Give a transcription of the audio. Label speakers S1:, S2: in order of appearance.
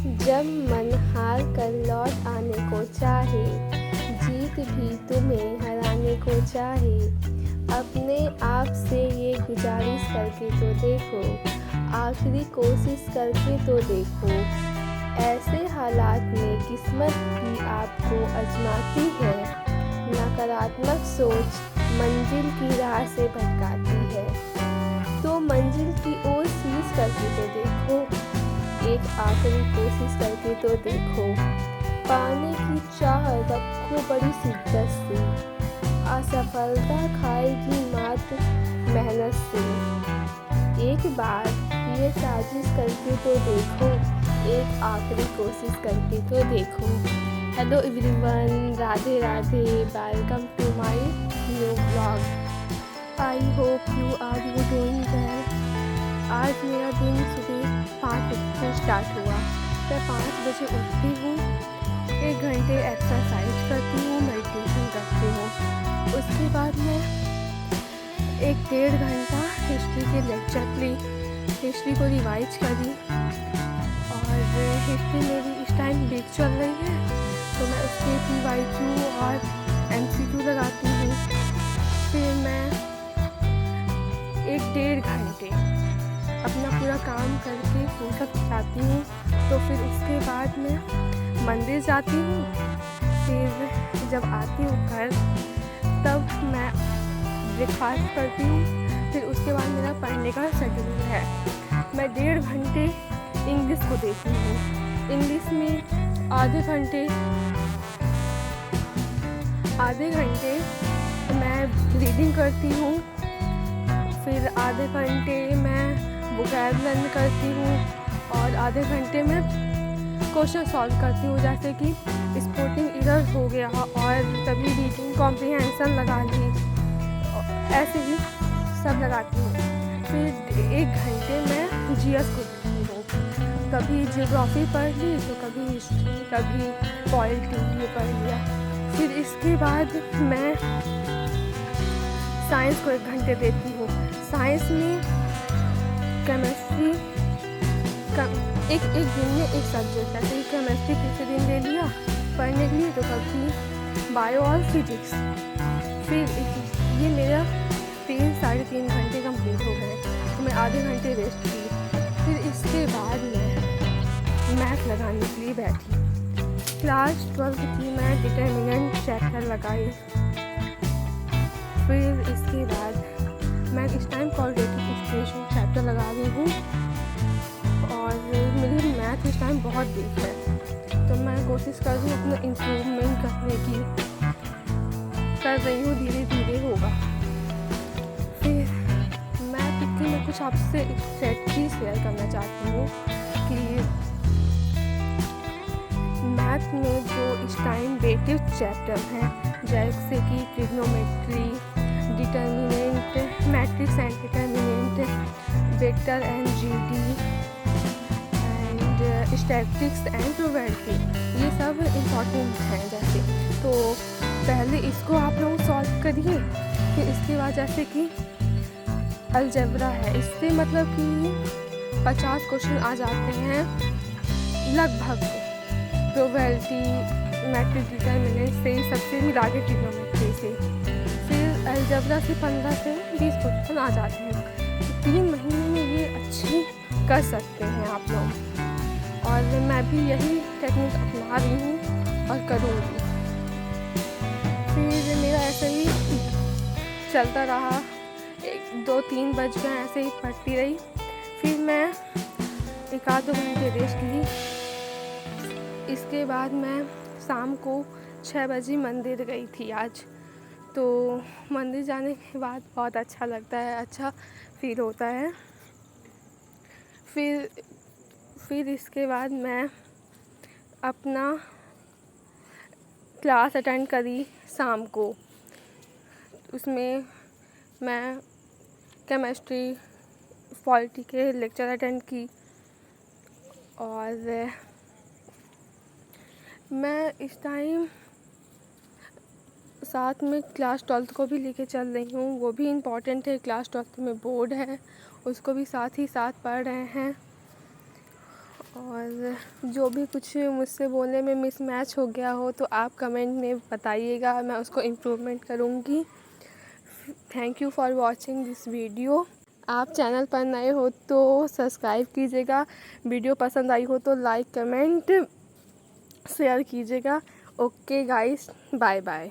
S1: जब मन हार कर लौट आने को चाहे, जीत भी तुम्हें हराने को चाहे, अपने आप से ये गुजारिश करके तो देखो, आखिरी कोशिश करके तो देखो। ऐसे हालात में किस्मत भी आपको आजमाती है, नकारात्मक सोच मंजिल की राह से भटकाती है। तो मंजिल की ओर शीश करके तो देखो, एक आखिरी कोशिश करके तो देखो। पाने की चाह रखो बड़ी शिद्दत से, असफलता खाएगी मात्र मेहनत से। एक बार ये साजिश करके तो देखो, एक आखिरी कोशिश करके तो देखो। Hello everyone, Radhe Radhe, welcome to my new blog. I hope you are doing well. आज मेरा दिन सुबह 5 बजे से स्टार्ट हुआ। मैं 5 बजे उठती हूँ, 1 घंटे एक्सरसाइज करती हूँ, मेडिटेशन करती हूँ। उसके बाद मैं 1-1.5 घंटा हिस्ट्री के लेक्चर ली, हिस्ट्री को रिवाइज करी। और हिस्ट्री मेरी इस टाइम वीक चल रही है, तो मैं उसके PYQ और MCQ लगाती हूँ। फिर मैं 1-1.5 घंटे अपना पूरा काम करके फुर्सत जाती हूँ। तो फिर उसके बाद मैं मंदिर जाती हूँ। फिर जब आती हूँ घर, तब मैं ब्रेकफास्ट करती हूँ। फिर उसके बाद मेरा पढ़ने का शेड्यूल है। मैं 1.5 घंटे इंग्लिश को देती हूँ। इंग्लिश में आधे घंटे मैं रीडिंग करती हूँ। फिर आधे घंटे मैं वोकैब लर्न करती हूँ और आधे घंटे में क्वेश्चन सॉल्व करती हूँ, जैसे कि स्पोर्टिंग एरर हो गया और तभी रीडिंग कॉम्प्रिहेंशन लगा ली, ऐसे ही सब लगाती हूँ। फिर 1 घंटे मैं GS को देखती हूँ, कभी जियोग्राफी पढ़ ली तो कभी हिस्ट्री, कभी पॉलिटी ये पढ़ लिया। फिर इसके बाद मैं साइंस को 1 घंटे देती हूँ। साइंस में केमिस्ट्री एक दिन में एक सब्जेक्ट, जैसे कि केमिस्ट्री किसी दिन ले लिया पढ़ने के लिए, तो कभी बायो और फिजिक्स। फिर ये मेरा 3-3.5 घंटे कंप्लीट हो गए, तो मैं आधे घंटे रेस्ट की। फिर इसके बाद मैं मैथ लगाने के लिए बैठी। क्लास 12 की मैं डिटर्मिनेंट चैप्टर लगाई। फिर इसके बाद मैं इस टाइम क्वाड्रेटिक इक्वेशन चैप्टर लगा रही हूँ और मेरी मैथ इस टाइम बहुत वीक है, तो मैं कोशिश कर रही हूँ अपना इम्प्रूवमेंट करने की, कर रही हूँ, धीरे धीरे होगा। फिर मैं कुछ आपसे एक स्ट्रेटजी शेयर करना चाहती हूँ कि मैथ में जो इस टाइम बेसिक चैप्टर हैं, जैसे कि trigonometry, determinant, matrix and determinant, vector and GD and statistics and probability, ये सब इम्पॉर्टेंट हैं। जैसे तो पहले इसको आप लोग सॉल्व करिए। फिर इसके बाद जैसे कि अलजेब्रा है, इससे मतलब कि 50 क्वेश्चन आ जाते हैं लगभग। प्रोबेबिलिटी, मैट्रिक्स, डिटर्मिनेंट से सबसे मिला के ट्रिग्नोमेट्री से। फिर अलजेब्रा से 15 से 20 क्वेश्चन आ जाते हैं। तो 3 महीने में ये अच्छी कर सकते हैं आप लोग, और मैं भी यही टेक्निक अपना रही हूँ और करूँगी। फिर मेरा ऐसे ही चलता रहा, 1-2-3 बज गए, ऐसे ही पढ़ती रही। फिर मैं 1-2 घंटे रेस्ट ली। इसके बाद मैं शाम को 6 बजे मंदिर गई थी आज। तो मंदिर जाने के बाद बहुत अच्छा लगता है, अच्छा फील होता है। फिर इसके बाद मैं अपना क्लास अटेंड करी शाम को। उसमें मैं केमिस्ट्री, पॉलिटी के लेक्चर अटेंड की, और मैं इस टाइम साथ में क्लास 12 को भी लेके चल रही हूँ, वो भी इम्पॉर्टेंट है। क्लास 12 में बोर्ड है, उसको भी साथ ही साथ पढ़ रहे हैं। और जो भी कुछ मुझसे बोलने में मिसमैच हो गया हो तो आप कमेंट में बताइएगा, मैं उसको इम्प्रूवमेंट करूँगी। Thank you for watching this video. आप चैनल पर नए हो तो सब्सक्राइब कीजिएगा, वीडियो पसंद आई हो तो लाइक कमेंट शेयर कीजिएगा। Okay guys, bye bye.